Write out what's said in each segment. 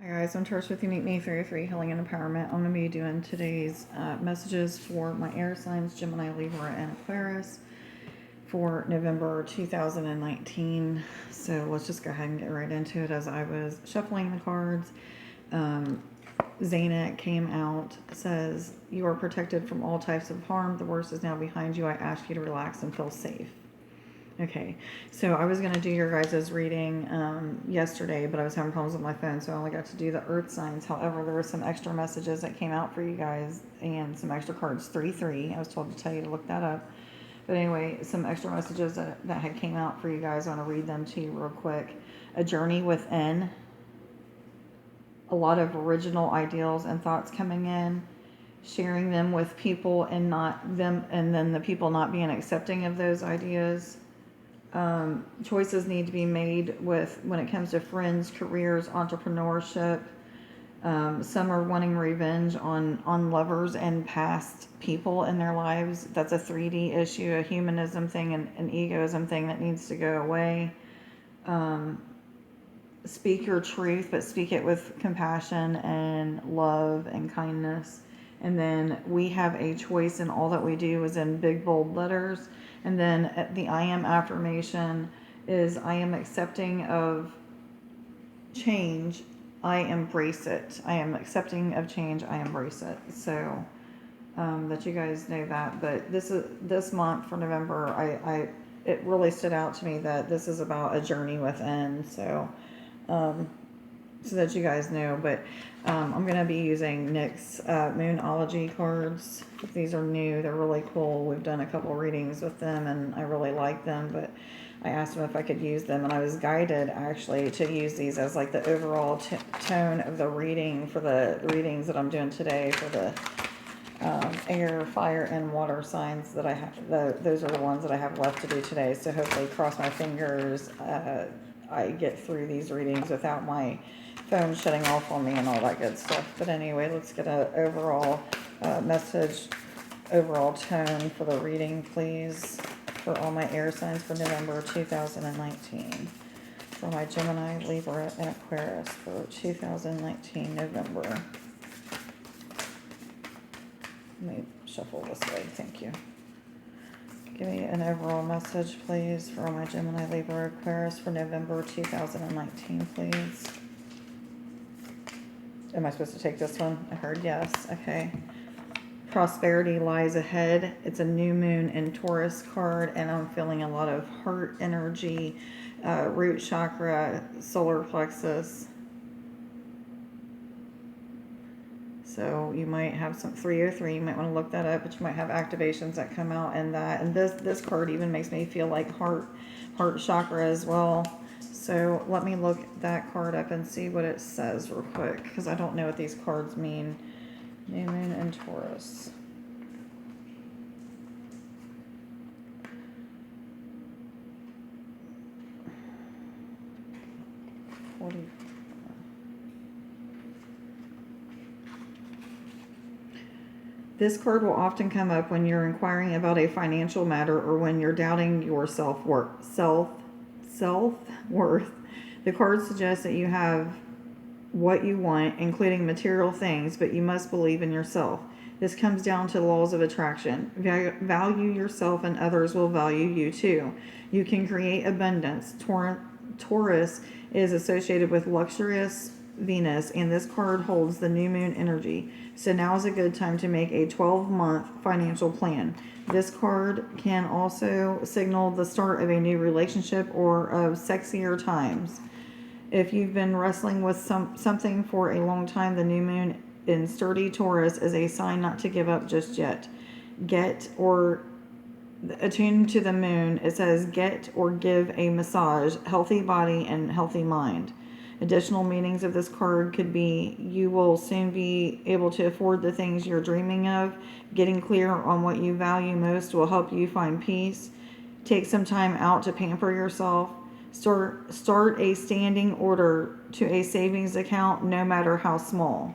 Hi guys, I'm Taurus with Unique Me 303 Healing and Empowerment. I'm going to be doing today's messages for my air signs, Gemini, Libra, and Aquarius for November 2019. So let's just go ahead and get right into it. As I was shuffling the cards, Zanet came out, says, "You are protected from all types of harm. The worst is now behind you. I ask you to relax and feel safe." Okay, so I was going to do your guys' reading yesterday, but I was having problems with my phone, so I only got to do the earth signs. However, there were some extra messages that came out for you guys and some extra cards, 3-3. I was told to tell you to look that up. But anyway, some extra messages that had came out for you guys. I want to read them to you real quick. A journey within. A lot of original ideals and thoughts coming in. Sharing them with people and not them, and then the people not being accepting of those ideas. Choices need to be made when it comes to friends, careers, entrepreneurship. Some are wanting revenge on lovers and past people in their lives. That's a 3D issue, a humanism thing, and an egoism thing that needs to go away. Speak your truth, but speak it with compassion and love and kindness. And then we have a choice, and all that we do is in big bold letters. And then the I am affirmation is, I am accepting of change. I embrace it. I am accepting of change. I embrace it. So that you guys know that. But this month for November, it really stood out to me that this is about a journey within. So that you guys know. But I'm going to be using Nick's Moonology cards. These are new. They're really cool. We've done a couple readings with them, and I really like them. But I asked him if I could use them, and I was guided, actually, to use these as like the overall tone of the reading for the readings that I'm doing today for the air, fire, and water signs that I have. Those are the ones that I have left to do today. So hopefully, cross my fingers, I get through these readings without my phone shutting off on me and all that good stuff. But anyway, let's get an overall message, overall tone for the reading, please, for all my air signs for November 2019. For my Gemini, Libra, and Aquarius for 2019 November. Let me shuffle this way. Thank you. Give me an overall message, please, for all my Gemini, Libra, Aquarius for November 2019, please. Am I supposed to take this one? I heard yes. Okay. Prosperity lies ahead. It's a new moon in Taurus card, and I'm feeling a lot of heart energy, root chakra, solar plexus. So you might have some 303. You might want to look that up, but you might have activations that come out in that. And this card even makes me feel like heart chakra as well. So let me look that card up and see what it says real quick, because I don't know what these cards mean. New moon in Taurus. This card will often come up when you're inquiring about a financial matter or when you're doubting your self-worth. The card suggests that you have what you want, including material things, but you must believe in yourself. This comes down to the laws of attraction. Value yourself and others will value you too. You can create abundance. Taurus is associated with luxurious Venus, and this card holds the new moon energy. So now is a good time to make a 12-month financial plan. This card can also signal the start of a new relationship or of sexier times. If you've been wrestling with something for a long time, the new moon in sturdy Taurus is a sign not to give up just yet. Attuned to the moon, it says get or give a massage, healthy body and healthy mind. Additional meanings of this card could be you will soon be able to afford the things you're dreaming of. Getting clear on what you value most will help you find peace. Take some time out to pamper yourself. Start a standing order to a savings account, no matter how small.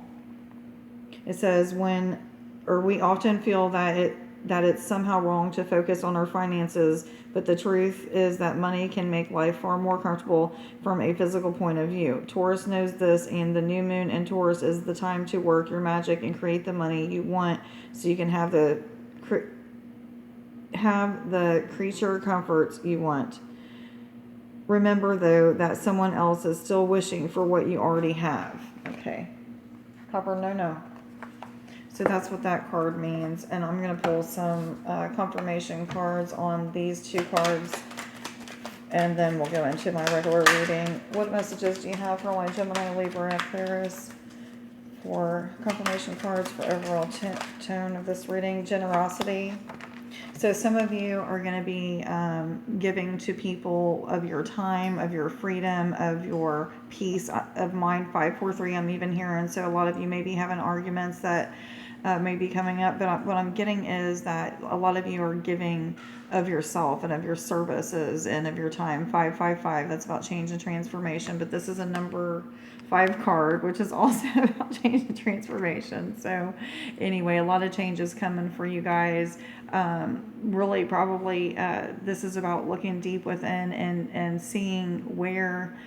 It says we often feel that that it's somehow wrong to focus on our finances, but the truth is that money can make life far more comfortable from a physical point of view. Taurus knows this, and the new moon in Taurus is the time to work your magic and create the money you want, so you can have the creature comforts you want. Remember, though, that someone else is still wishing for what you already have. Okay. Copper, no. So that's what that card means. And I'm going to pull some confirmation cards on these two cards. And then we'll go into my regular reading. What messages do you have for my Gemini, Libra, Aquarius? For confirmation cards for overall tone of this reading. Generosity. So some of you are going to be giving to people of your time, of your freedom, of your peace of mind. 543 I'm even hearing. So a lot of you may be having arguments that may be coming up. But what I'm getting is that a lot of you are giving of yourself and of your services and of your time. 555, that's about change and transformation. But this is a number 5 card, which is also about change and transformation. So anyway, a lot of changes coming for you guys. Really probably this is about looking deep within and seeing where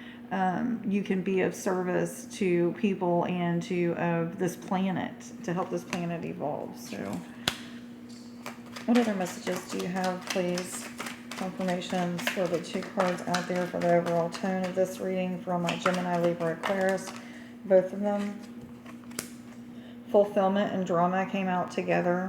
you can be of service to people and to this planet, to help this planet evolve. So what other messages do you have, please? Confirmations for the 2 cards out there for the overall tone of this reading from my Gemini, Libra, Aquarius. Both of them. Fulfillment and drama came out together.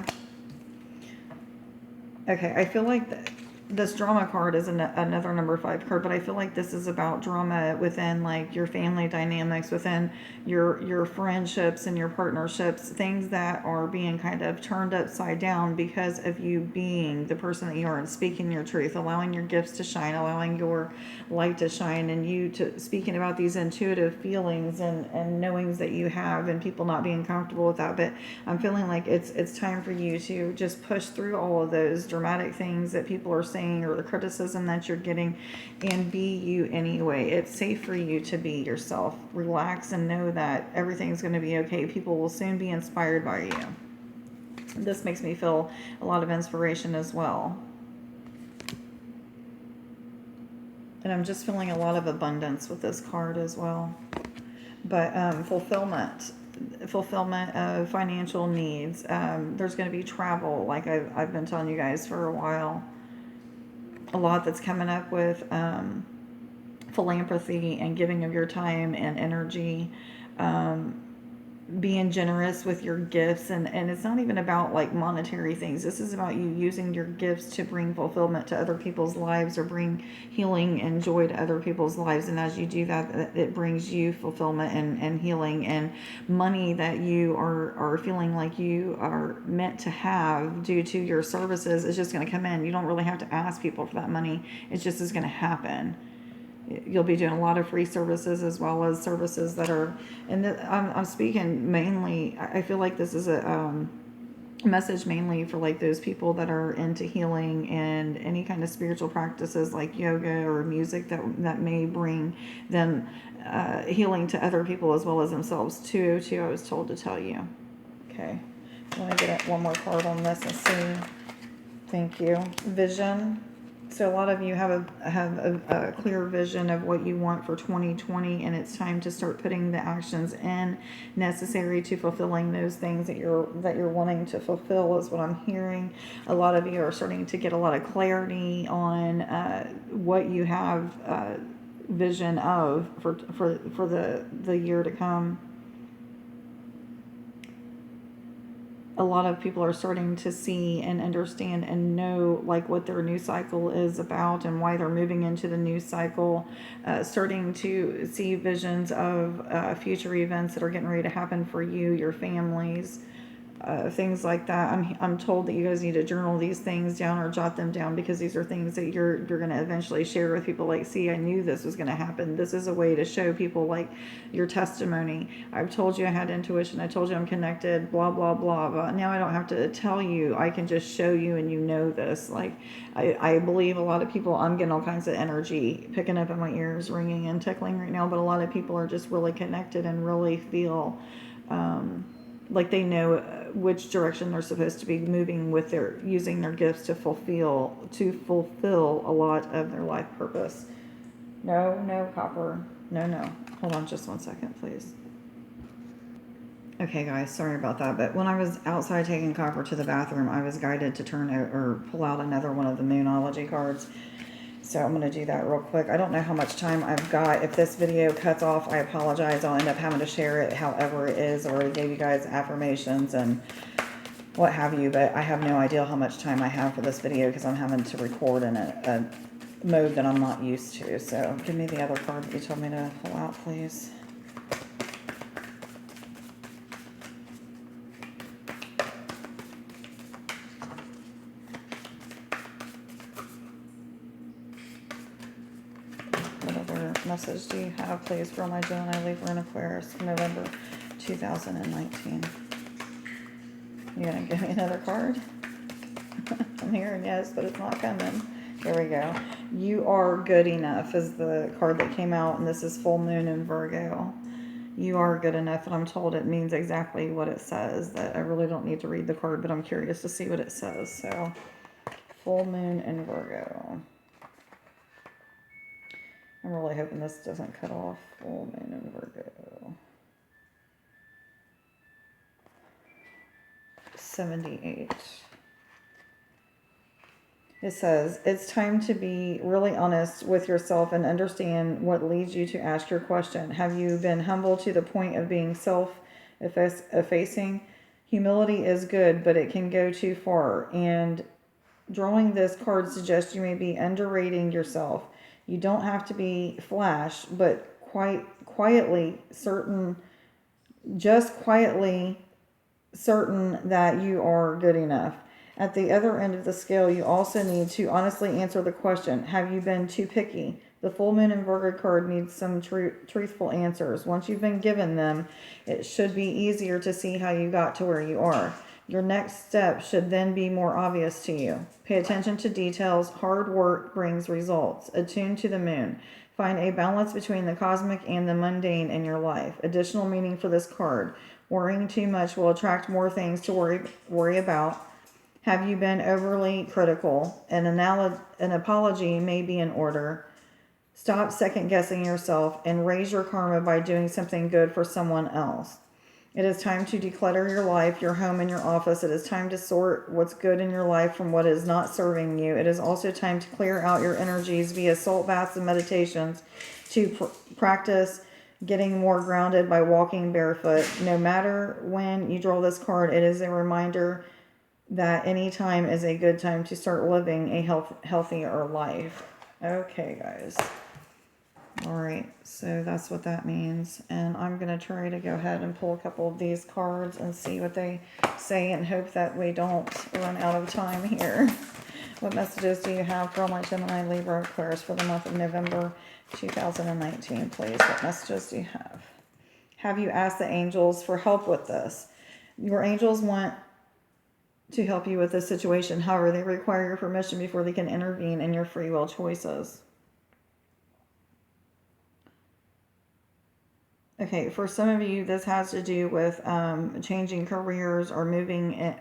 Okay, I feel like this drama card is another number 5 card, but I feel like this is about drama within like your family dynamics, within your friendships and your partnerships, things that are being kind of turned upside down because of you being the person that you are and speaking your truth, allowing your gifts to shine, allowing your light to shine, and you to speaking about these intuitive feelings and knowings that you have, and people not being comfortable with that. But I'm feeling like it's time for you to just push through all of those dramatic things that people are saying or the criticism that you're getting, and be you anyway. It's safe for you to be yourself. Relax and know that everything's going to be okay. People will soon be inspired by you. This makes me feel a lot of inspiration as well. And I'm just feeling a lot of abundance with this card as well. But fulfillment of financial needs. There's going to be travel, like I've been telling you guys for a while. A lot that's coming up with philanthropy and giving of your time and energy, being generous with your gifts, and it's not even about like monetary things. This is about you using your gifts to bring fulfillment to other people's lives, or bring healing and joy to other people's lives. And as you do that, it brings you fulfillment and healing, and money that you are feeling like you are meant to have due to your services is just going to come in. You don't really have to ask people for that money. It just is going to happen. You'll be doing a lot of free services as well as services that are, and I'm speaking mainly, I feel like this is a message mainly for like those people that are into healing and any kind of spiritual practices like yoga or music that may bring them healing to other people as well as themselves. 202, I was told to tell you. Okay, I want to get one more card on this and see. Thank you. Vision. So a lot of you have a clear vision of what you want for 2020, and it's time to start putting the actions in necessary to fulfilling those things that you're wanting to fulfill, is what I'm hearing. A lot of you are starting to get a lot of clarity on what you have vision of for the year to come. A lot of people are starting to see and understand and know like what their new cycle is about and why they're moving into the new cycle, starting to see visions of future events that are getting ready to happen for you, your families, things like that. I'm told that you guys need to journal these things down or jot them down, because these are things that you're going to eventually share with people. Like, see, I knew this was going to happen. This is a way to show people like your testimony. I've told you I had intuition. I told you I'm connected, blah, blah, blah, blah. Now I don't have to tell you. I can just show you, and you know this. Like, I believe a lot of people, I'm getting all kinds of energy picking up in my ears, ringing and tickling right now, but a lot of people are just really connected and really feel like they know which direction they're supposed to be moving with their, using their gifts to fulfill a lot of their life purpose. No, no, copper. No, no. Hold on just one second, please. Okay, guys, sorry about that. But when I was outside taking copper to the bathroom, I was guided to turn out or pull out another one of the Moonology cards. So I'm going to do that real quick. I don't know how much time I've got. If this video cuts off, I apologize. I'll end up having to share it however it is, or give you guys affirmations and what have you. But I have no idea how much time I have for this video because I'm having to record in a mode that I'm not used to. So give me the other card that you told me to pull out, please. Message do you have, please, for my Gemini, Libra, and Aquarius for November 2019? You gonna give me another card? I'm hearing yes, but it's not coming. There we go. You are good enough is the card that came out, and this is full moon in Virgo. You are good enough, and I'm told it means exactly what it says. That I really don't need to read the card, but I'm curious to see what it says. So, full moon in Virgo. I'm really hoping this doesn't cut off. Full moon in Virgo. 78. It says, it's time to be really honest with yourself and understand what leads you to ask your question. Have you been humble to the point of being self-effacing? Humility is good, but it can go too far. And drawing this card suggests you may be underrating yourself. You don't have to be flash, but quietly certain that you are good enough. At the other end of the scale, you also need to honestly answer the question, have you been too picky? The full moon in Virgo card needs some truthful answers. Once you've been given them, it should be easier to see how you got to where you are. Your next step should then be more obvious to you. Pay attention to details. Hard work brings results. Attune to the moon. Find a balance between the cosmic and the mundane in your life. Additional meaning for this card. Worrying too much will attract more things to worry about. Have you been overly critical? An apology may be in order. Stop second-guessing yourself and raise your karma by doing something good for someone else. It is time to declutter your life, your home, and your office. It is time to sort what's good in your life from what is not serving you. It is also time to clear out your energies via salt baths and meditations, to practice getting more grounded by walking barefoot. No matter when you draw this card, it is a reminder that any time is a good time to start living a healthier life. Okay, guys. All right, so that's what that means. And I'm going to try to go ahead and pull a couple of these cards and see what they say and hope that we don't run out of time here. What messages do you have for all my Gemini, Libra, Aquarius for the month of November 2019, please? What messages do you have? Have you asked the angels for help with this? Your angels want to help you with this situation. However, they require your permission before they can intervene in your free will choices. Okay, for some of you, this has to do with changing careers or moving,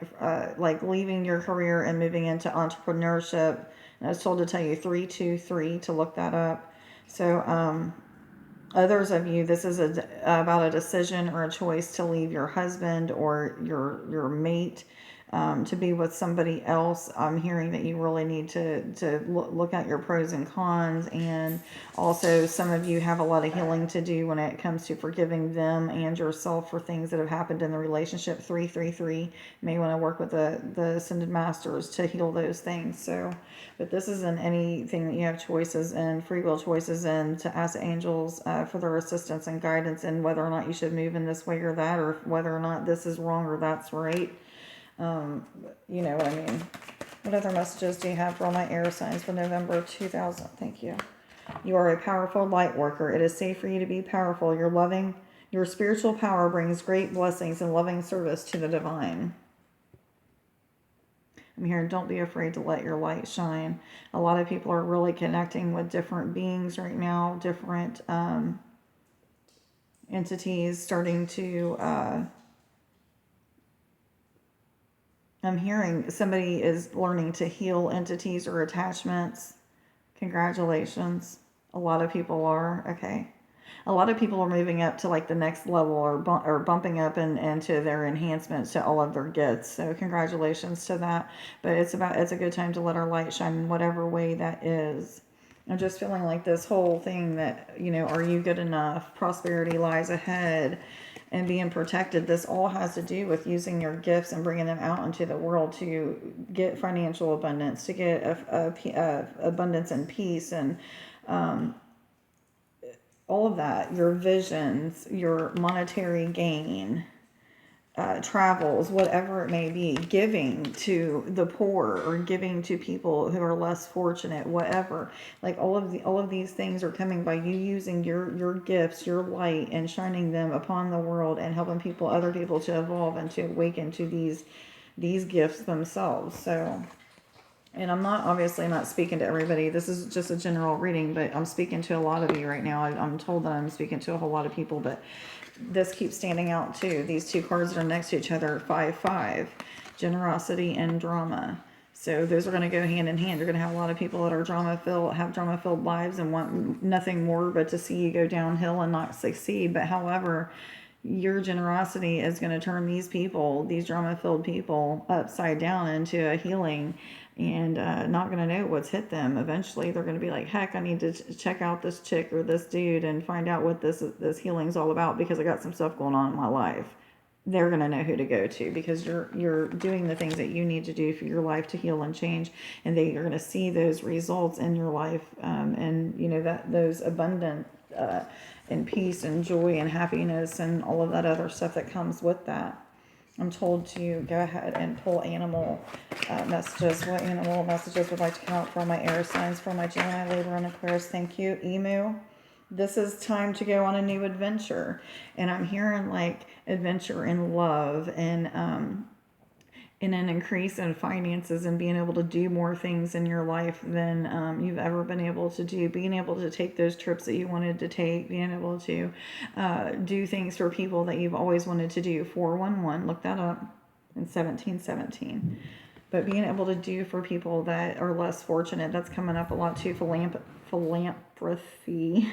like leaving your career and moving into entrepreneurship. And I was told to tell you 323 to look that up. So others of you, this is about a decision or a choice to leave your husband or your mate to be with somebody else. I'm hearing that you really need to look at your pros and cons, and also some of you have a lot of healing to do when it comes to forgiving them and yourself for things that have happened in the relationship. 333 may want to work with the Ascended Masters to heal those things. So, but this isn't anything that you have choices and free will choices in, to ask angels for their assistance and guidance in whether or not you should move in this way or that, or whether or not this is wrong or that's right. You know what I mean. What other messages do you have for all my air signs for November 2000? Thank you. You are a powerful light worker. It is safe for you to be powerful. Your spiritual power brings great blessings and loving service to the divine. I'm hearing, don't be afraid to let your light shine. A lot of people are really connecting with different beings right now, different entities starting to I'm hearing somebody is learning to heal entities or attachments. Congratulations. A lot of people are. Okay. A lot of people are moving up to like the next level, or bumping up and to their enhancements to all of their gifts. So congratulations to that. But it's a good time to let our light shine in whatever way that is. I'm just feeling like this whole thing that, are you good enough? Prosperity lies ahead and being protected. This all has to do with using your gifts and bringing them out into the world to get financial abundance, to get abundance and peace, and all of that, your visions, your monetary gain, travels, whatever it may be, giving to the poor or giving to people who are less fortunate, whatever. Like all of these things are coming by you using your gifts, your light, and shining them upon the world and helping other people to evolve and to awaken to these gifts themselves. So, and I'm obviously not speaking to everybody. This is just a general reading, but I'm speaking to a lot of you right now. I'm told that I'm speaking to a whole lot of people, but this keeps standing out too. These two cards that are next to each other, 5-5, generosity and drama. So those are going to go hand in hand. You're going to have a lot of people that are have drama-filled lives and want nothing more but to see you go downhill and not succeed. But however, your generosity is going to turn these drama-filled people, upside down into a healing, and not going to know what's hit them. Eventually, they're going to be like, heck, I need to check out this chick or this dude and find out what this healing's all about, because I got some stuff going on in my life. They're going to know who to go to, because you're doing the things that you need to do for your life to heal and change, and you're going to see those results in your life, and that those abundant and peace and joy and happiness and all of that other stuff that comes with that. I'm told to go ahead and pull animal messages. What animal messages would like to come out for my air signs, for my Gemini, Libra, and Aquarius? Thank you. Emu. This is time to go on a new adventure. And I'm hearing like adventure in love, and in an increase in finances, and being able to do more things in your life than you've ever been able to do. Being able to take those trips that you wanted to take. Being able to do things for people that you've always wanted to do. 411, look that up, in 1717. But being able to do for people that are less fortunate, that's coming up a lot too. Philanthropy.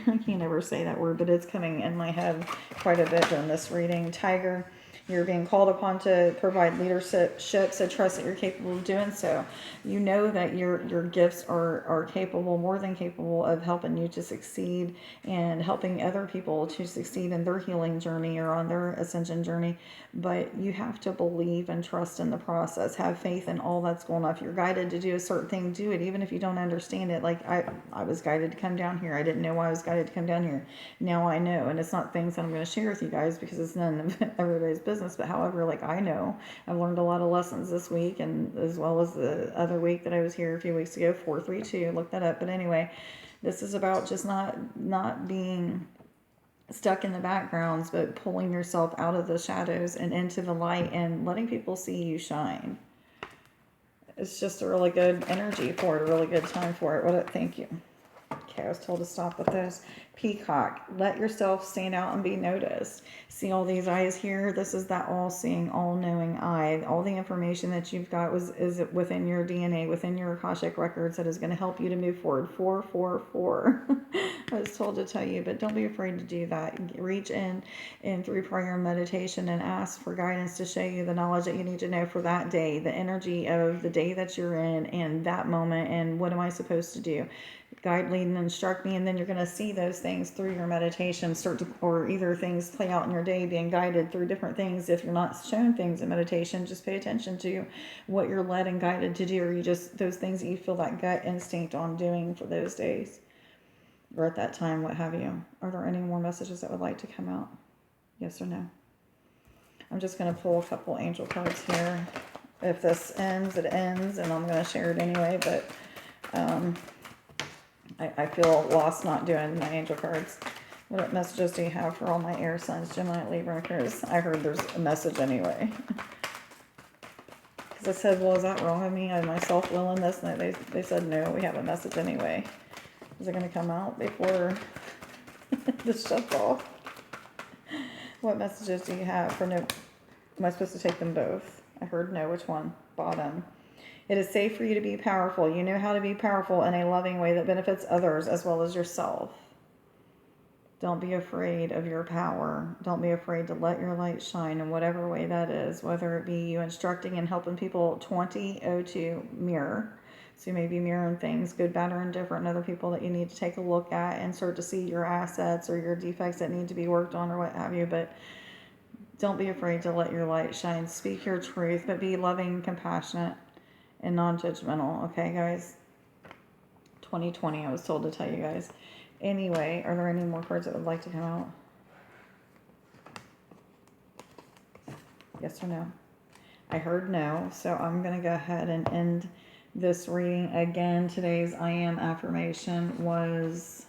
I can't ever say that word, but it's coming in my head quite a bit during this reading. Tiger. You're being called upon to provide leadership, so trust that you're capable of doing so. You know that your gifts are capable, more than capable, of helping you to succeed and helping other people to succeed in their healing journey or on their ascension journey. But you have to believe and trust in the process. Have faith in all that's going on. If you're guided to do a certain thing, do it, even if you don't understand it. Like I was guided to come down here. I didn't know why I was guided to come down here. Now I know, and it's not things that I'm going to share with you guys because it's none of everybody's business. But however, like, I know I've learned a lot of lessons this week, and as well as the other week that I was here a few weeks ago. 432, look that up. But anyway, this is about just not being stuck in the backgrounds, but pulling yourself out of the shadows and into the light and letting people see you shine. It's just a really good energy for it, a really good time for it. Thank you. Okay, I was told to stop with those. Peacock, let yourself stand out and be noticed. See all these eyes here? This is that all-seeing, all-knowing eye. All the information that you've got is within your DNA, within your Akashic records, that is going to help you to move forward. 444. I was told to tell you, but don't be afraid to do that. Reach in through prayer and meditation and ask for guidance to show you the knowledge that you need to know for that day, the energy of the day that you're in and that moment, and what am I supposed to do? Guide, lead, and instruct me. And then you're going to see those things through your meditation or either things play out in your day, being guided through different things. If you're not shown things in meditation, just pay attention to what you're led and guided to do, or those things that you feel that gut instinct on doing for those days or at that time, what have you. Are there any more messages that would like to come out? Yes or no? I'm just going to pull a couple angel cards here. If this ends, it ends, and I'm going to share it anyway, but I feel lost not doing my angel cards. What messages do you have for all my air signs, Gemini, Libra, and Aquarius? I heard there's a message anyway. Because I said, well, is that wrong of me? I myself will in this. And they said, no, we have a message anyway. Is it going to come out before this shuts off? What messages do you have for no? Am I supposed to take them both? I heard no. Which one? bottom. It is safe for you to be powerful. You know how to be powerful in a loving way that benefits others as well as yourself. Don't be afraid of your power. Don't be afraid to let your light shine in whatever way that is, whether it be you instructing and helping people. 2002 mirror. So you may be mirroring things, good, bad, or indifferent, and other people that you need to take a look at and start to see your assets or your defects that need to be worked on or what have you. But don't be afraid to let your light shine. Speak your truth, but be loving, compassionate, and non-judgmental. Okay, guys? 2020, I was told to tell you guys. Anyway, are there any more cards that would like to come out? Yes or no? I heard no, so I'm going to go ahead and end this reading. Again, today's I am affirmation was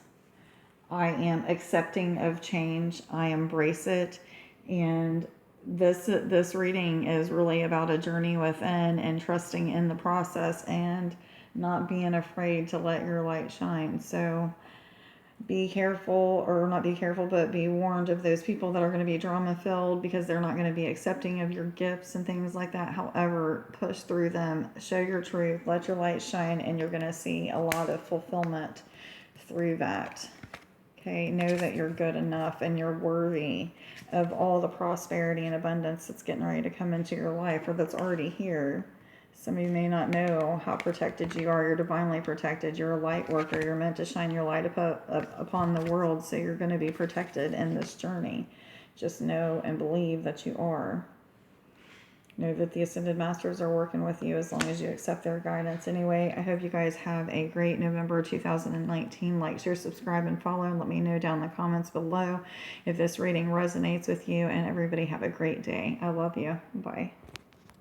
I am accepting of change. I embrace it. And this reading is really about a journey within and trusting in the process and not being afraid to let your light shine. So be careful, or not be careful, but be warned of those people that are going to be drama filled because they're not going to be accepting of your gifts and things like that. However, push through them, show your truth, let your light shine, and you're going to see a lot of fulfillment through that. Okay, know that you're good enough and you're worthy of all the prosperity and abundance that's getting ready to come into your life or that's already here. Some of you may not know how protected you are. You're divinely protected. You're a light worker. You're meant to shine your light upon the world, so you're going to be protected in this journey. Just know and believe that you are. Know that the Ascended Masters are working with you as long as you accept their guidance. Anyway, I hope you guys have a great November 2019. Like, share, subscribe, and follow. And let me know down in the comments below if this reading resonates with you. And everybody have a great day. I love you. Bye.